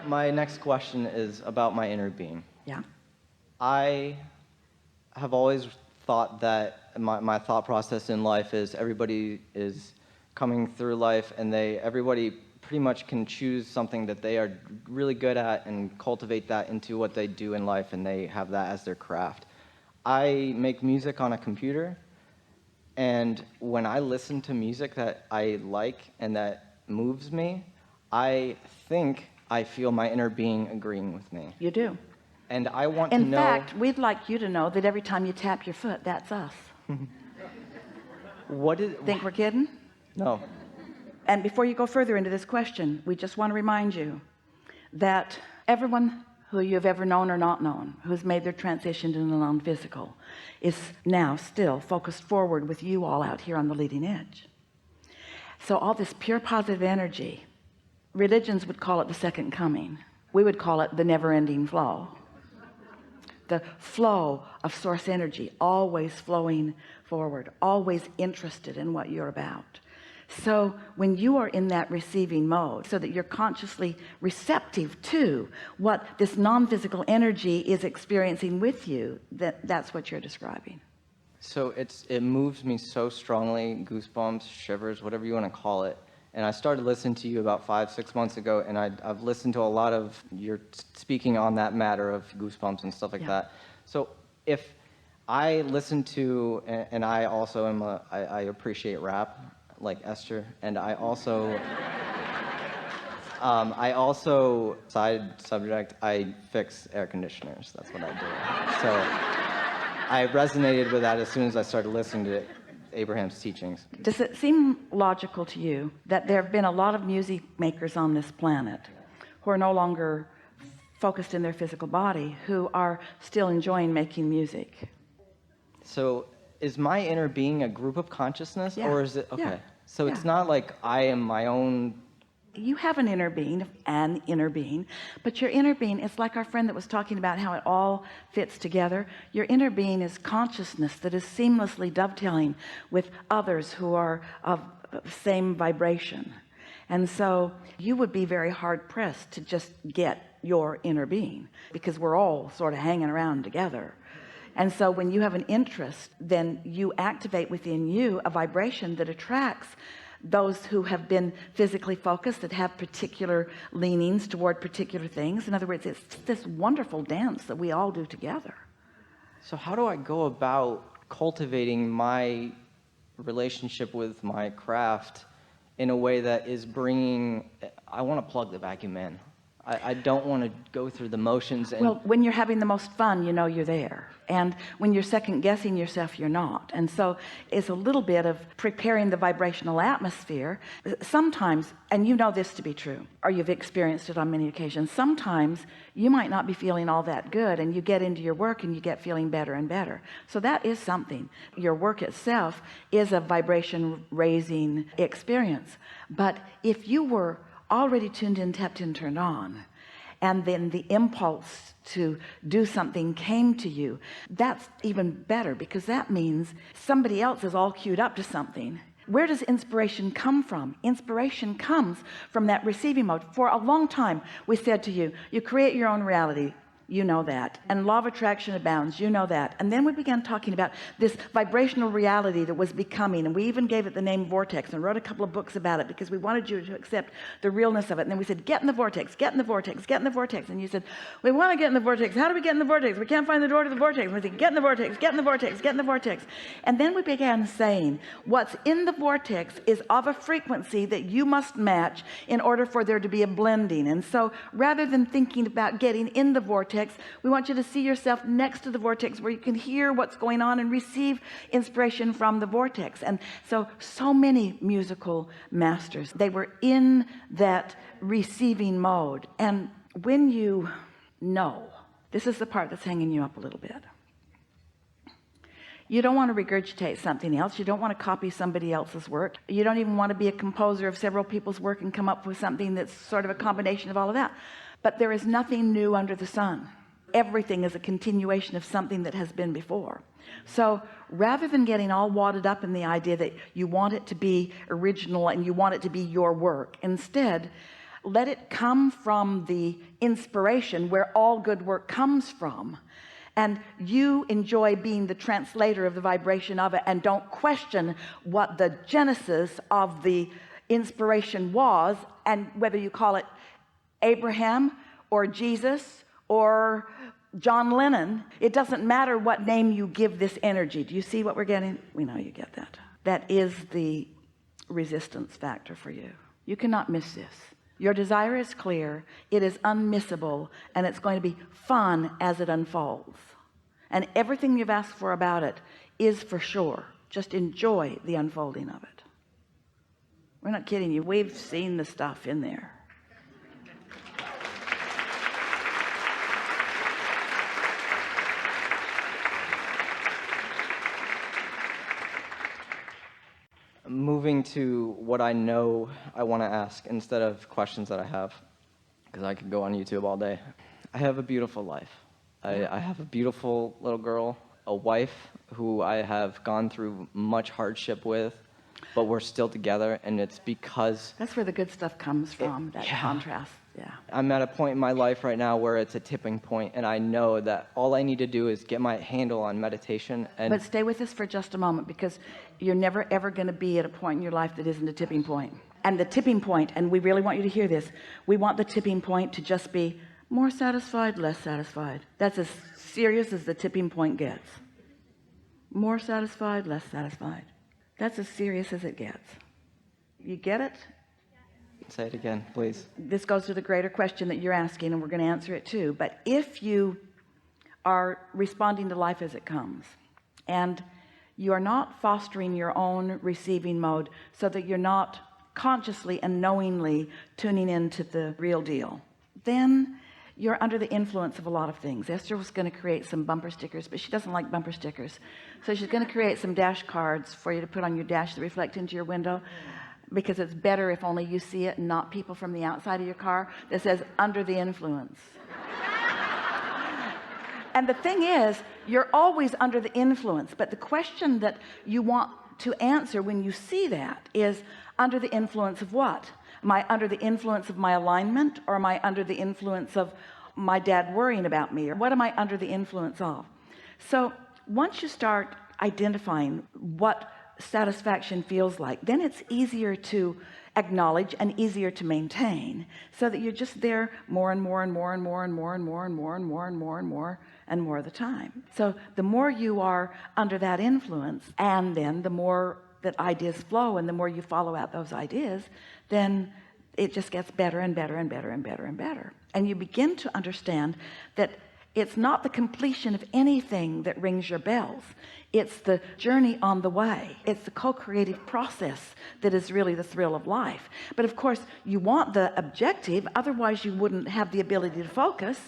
My next question is about my inner being. Yeah. I have always thought that my thought process in life is everybody is coming through life and everybody pretty much can choose something that they are really good at and cultivate that into what they do in life, and they have that as their craft. I make music on a computer, and when I listen to music that I like and that moves me, I think I feel my inner being agreeing with me. You do. And I want to know... In fact, we'd like you to know that every time you tap your foot, that's us. Think we're kidding? No. And before you go further into this question, we just want to remind you that everyone who you've ever known or not known who's made their transition to the non-physical is now still focused forward with you all out here on the leading edge. So all this pure positive energy, religions would call it the second coming. We would call it the never-ending flow. The flow of source energy, always flowing forward, always interested in what you're about. So when you are in that receiving mode, so that you're consciously receptive to what this non-physical energy is experiencing with you, that's what you're describing. So it moves me so strongly, goosebumps, shivers, whatever you want to call it. And I started listening to you about 5-6 months ago, and I've listened to a lot of your speaking on that matter of goosebumps and stuff like that. So if I listen to, and I also I appreciate rap, like Esther, and I also side subject, I fix air conditioners. That's what I do. So I resonated with that as soon as I started listening to Abraham's teachings. Does it seem logical to you that there have been a lot of music makers on this planet who are no longer focused in their physical body, who are still enjoying making music? So is my inner being a group of consciousness, or is it okay? So it's not like I am my own. You have an inner being, but your inner being is like our friend that was talking about how it all fits together. Your inner being is consciousness that is seamlessly dovetailing with others who are of same vibration. And so you would be very hard pressed to just get your inner being, because we're all sort of hanging around together. And so when you have an interest, then you activate within you a vibration that attracts those who have been physically focused, that have particular leanings toward particular things. In other words, it's this wonderful dance that we all do together. So how do I go about cultivating my relationship with my craft in a way that is bringing, I want to plug the vacuum in. I don't want to go through the motions. And well, when you're having the most fun, you know you're there. And when you're second guessing yourself, you're not. And so it's a little bit of preparing the vibrational atmosphere. Sometimes, and you know this to be true, or you've experienced it on many occasions, sometimes you might not be feeling all that good, and you get into your work and you get feeling better and better. So that is something. Your work itself is a vibration raising experience. But if you were already tuned in, tapped in, turned on, and then the impulse to do something came to you, that's even better, because that means somebody else is all queued up to something. Where does inspiration come from? Inspiration comes from that receiving mode. For a long time we said to you, you create your own reality. You know that. And law of attraction abounds. You know that. And then we began talking about this vibrational reality that was becoming, and we even gave it the name vortex and wrote a couple of books about it, because we wanted you to accept the realness of it. And then we said, get in the vortex, get in the vortex, get in the vortex. And you said, we want to get in the vortex. How do we get in the vortex? We can't find the door to the vortex. And we said, get in the vortex, get in the vortex, get in the vortex. And then we began saying, what's in the vortex is of a frequency that you must match in order for there to be a blending. And so rather than thinking about getting in the vortex, we want you to see yourself next to the vortex, where you can hear what's going on and receive inspiration from the vortex. And so many musical masters, they were in that receiving mode. And when you know, this is the part that's hanging you up a little bit. You don't want to regurgitate something else. You don't want to copy somebody else's work. You don't even want to be a composer of several people's work and come up with something that's sort of a combination of all of that. But there is nothing new under the sun. Everything is a continuation of something that has been before. So rather than getting all wadded up in the idea that you want it to be original and you want it to be your work, instead Let it come from the inspiration where all good work comes from, and you enjoy being the translator of the vibration of it, and don't question what the genesis of the inspiration was, and whether you call it Abraham or Jesus or John Lennon. It doesn't matter what name you give this energy. Do you see what we're getting? We know you get that. That is the resistance factor for you. You cannot miss this. Your desire is clear, it is unmissable, and it's going to be fun as it unfolds. And everything you've asked for about it is for sure. Just enjoy the unfolding of it. We're not kidding you. We've seen the stuff in there. Moving to what I know I want to ask instead of questions that I have, because I could go on YouTube all day. I have a beautiful life. I have a beautiful little girl, a wife who I have gone through much hardship with, but we're still together, and it's because... That's where the good stuff comes from, that contrast. Yeah. I'm at a point in my life right now where it's a tipping point, and I know that all I need to do is get my handle on meditation. But stay with us for just a moment, because you're never ever going to be at a point in your life that isn't a tipping point. And the tipping point, and we really want you to hear this, we want the tipping point to just be more satisfied, less satisfied. That's as serious as the tipping point gets. More satisfied, less satisfied. That's as serious as it gets. You get it? Say it again, please. This goes to the greater question that you're asking, and we're going to answer it too. But if you are responding to life as it comes, and you are not fostering your own receiving mode, so that you're not consciously and knowingly tuning into the real deal, then you're under the influence of a lot of things. Esther was going to create some bumper stickers, but she doesn't like bumper stickers, so she's going to create some dash cards for you to put on your dash that reflect into your window, because it's better if only you see it and not people from the outside of your car, that says under the influence. And the thing is, you're always under the influence, but the question that you want to answer when you see that is, under the influence of what? Am I under the influence of my alignment, or am I under the influence of my dad worrying about me, or what am I under the influence of? So once you start identifying what satisfaction feels like, then it's easier to acknowledge and easier to maintain, so that you're just there more and more and more and more and more and more and more and more and more and more and more of the time. So the more you are under that influence, and then the more that ideas flow, and the more you follow out those ideas, then it just gets better and better and better and better and better. And you begin to understand that it's not the completion of anything that rings your bells. It's the journey on the way. It's the co-creative process that is really the thrill of life. But of course, you want the objective, otherwise you wouldn't have the ability to focus.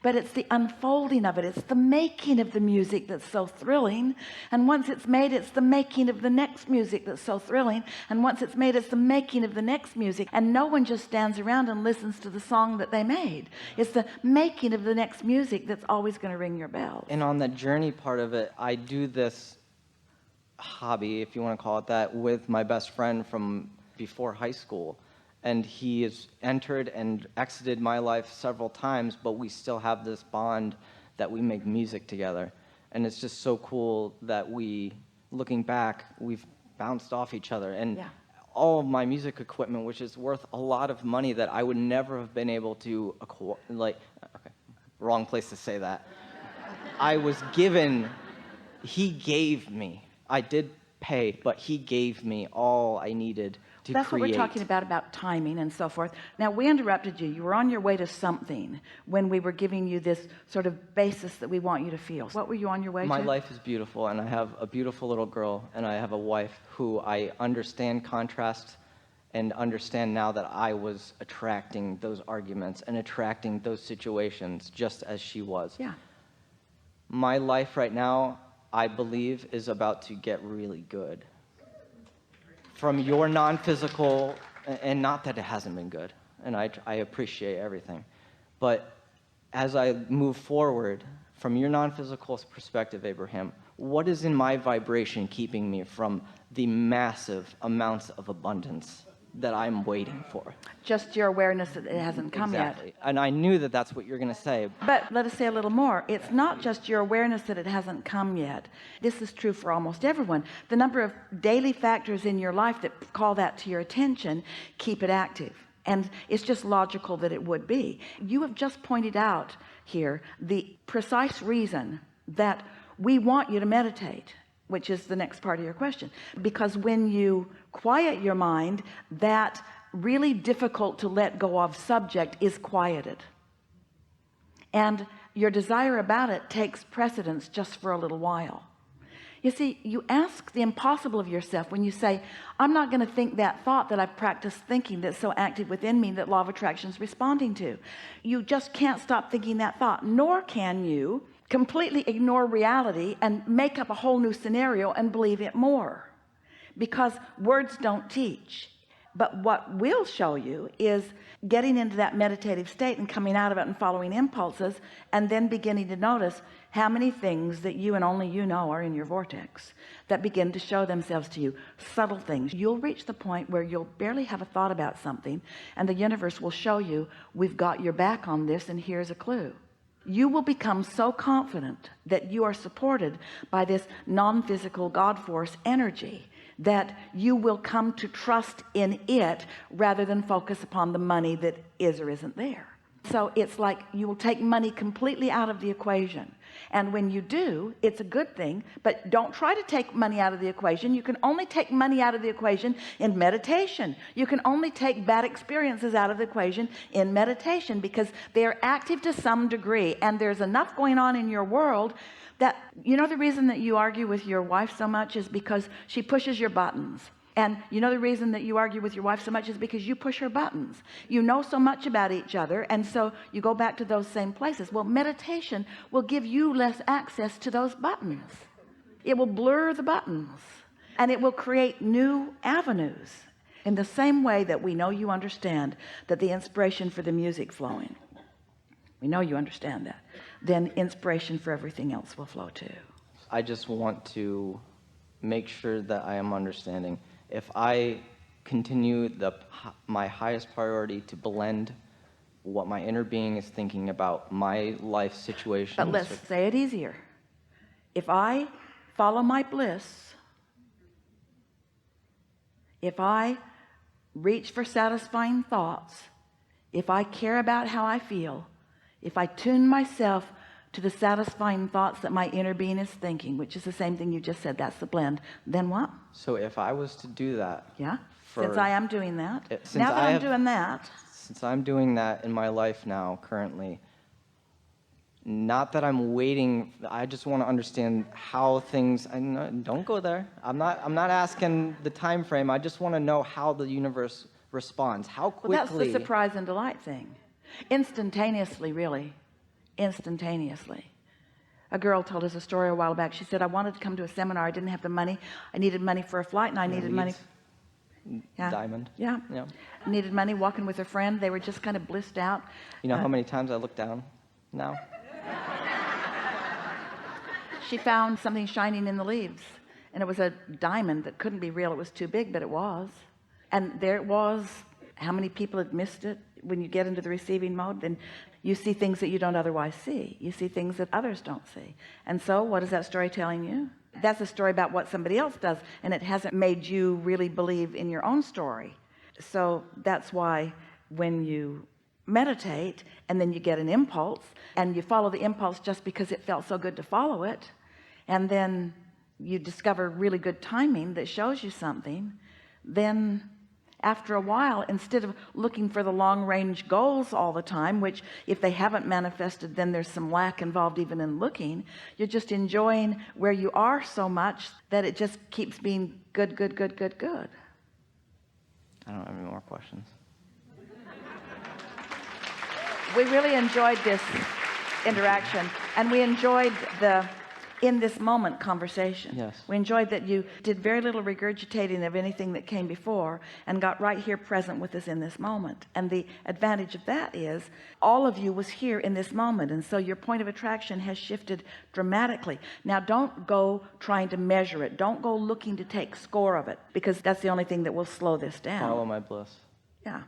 But it's the unfolding of it. It's the making of the music that's so thrilling. And once it's made, it's the making of the next music that's so thrilling. And once it's made, it's the making of the next music. And no one just stands around and listens to the song that they made. It's the making of the next music that's always going to ring your bells. And on the journey part of it, I do this hobby, if you want to call it that, with my best friend from before high school. And he has entered and exited my life several times, but we still have this bond that we make music together. And it's just so cool that we, looking back, we've bounced off each other. And all of my music equipment, which is worth a lot of money that I would never have been able to acquire, wrong place to say that. I was given, he gave me. I did pay, but he gave me all I needed. That's what we're talking about timing and so forth. Now, we interrupted you. You were on your way to something when we were giving you this sort of basis that we want you to feel. What were you on your way to? My life is beautiful, and I have a beautiful little girl, and I have a wife who I understand contrast and understand now that I was attracting those arguments and attracting those situations just as she was. Yeah. My life right now, I believe, is about to get really good. From your non-physical, and not that it hasn't been good, and I appreciate everything, but as I move forward, from your non-physical perspective, Abraham, what is in my vibration keeping me from the massive amounts of abundance that I'm waiting for. Just your awareness that it hasn't come Exactly. yet. And I knew that that's what you're going to say. But let us say a little more. It's not just your awareness that it hasn't come yet. This is true for almost everyone. The number of daily factors in your life that call that to your attention keep it active. And it's just logical that it would be. You have just pointed out here the precise reason that we want you to meditate, which is the next part of your question. Because when you quiet your mind, that really difficult to let go of subject is quieted. And your desire about it takes precedence just for a little while. You see, you ask the impossible of yourself when you say, I'm not going to think that thought that I've practiced thinking that's so active within me that law of attraction is responding to. You just can't stop thinking that thought, nor can you completely ignore reality and make up a whole new scenario and believe it more, because words don't teach. But what will show you is getting into that meditative state and coming out of it and following impulses, and then beginning to notice how many things that you and only you know are in your vortex that begin to show themselves to you. Subtle things. You'll reach the point where you'll barely have a thought about something, and the universe will show you, we've got your back on this, and here's a clue. You will become so confident that you are supported by this non-physical God force energy that you will come to trust in it rather than focus upon the money that is or isn't there. So it's like you will take money completely out of the equation, and when you do, it's a good thing. But don't try to take money out of the equation. You can only take money out of the equation in meditation. You can only take bad experiences out of the equation in meditation, because they are active to some degree, and there's enough going on in your world that, you know, the reason that you argue with your wife so much is because she pushes your buttons. And you know the reason that you argue with your wife so much is because you push her buttons. You know so much about each other, and so you go back to those same places. Well, meditation will give you less access to those buttons. It will blur the buttons, and it will create new avenues, in the same way that we know you understand that the inspiration for the music flowing, we know you understand that, then inspiration for everything else will flow too. I just want to make sure that I am understanding. If I continue my highest priority to blend what my inner being is thinking about my life situation. But let's say it easier. If I follow my bliss, if I reach for satisfying thoughts, if I care about how I feel, if I tune myself to the satisfying thoughts that my inner being is thinking, which is the same thing you just said, that's the blend, then what? So if I was to do that, yeah, since I am doing that, since now that I'm doing that, since I'm doing that in my life now currently, not that I'm waiting, I just want to understand how things, don't go there. I'm not asking the time frame. I just want to know how the universe responds, how quickly. Well, that's the surprise and delight thing. Instantaneously, really. Instantaneously. A girl told us a story a while back. She said, I wanted to come to a seminar. I didn't have the money. I needed money for a flight, and I needed money. Yeah. Diamond. Yeah. Yeah. Needed money, walking with her friend. They were just kind of blissed out. You know how many times I look down now? She found something shining in the leaves, and it was a diamond that couldn't be real. It was too big, but it was. And there it was. How many people had missed it? When you get into the receiving mode, then you see things that you don't otherwise see. You see things that others don't see. And so what is that story telling you? That's a story about what somebody else does, and it hasn't made you really believe in your own story. So that's why when you meditate and then you get an impulse and you follow the impulse just because it felt so good to follow it, and then you discover really good timing that shows you something, then after a while, instead of looking for the long-range goals all the time, which if they haven't manifested, then there's some lack involved even in looking, you're just enjoying where you are so much that it just keeps being good, good, good, good, good. I don't have any more questions. We really enjoyed this interaction, and we enjoyed the in this moment conversation. Yes. We enjoyed that you did very little regurgitating of anything that came before and got right here present with us in this moment. And the advantage of that is all of you was here in this moment, and so your point of attraction has shifted dramatically. Now don't go trying to measure it, don't go looking to take score of it, because that's the only thing that will slow this down. Follow my bliss. Yeah.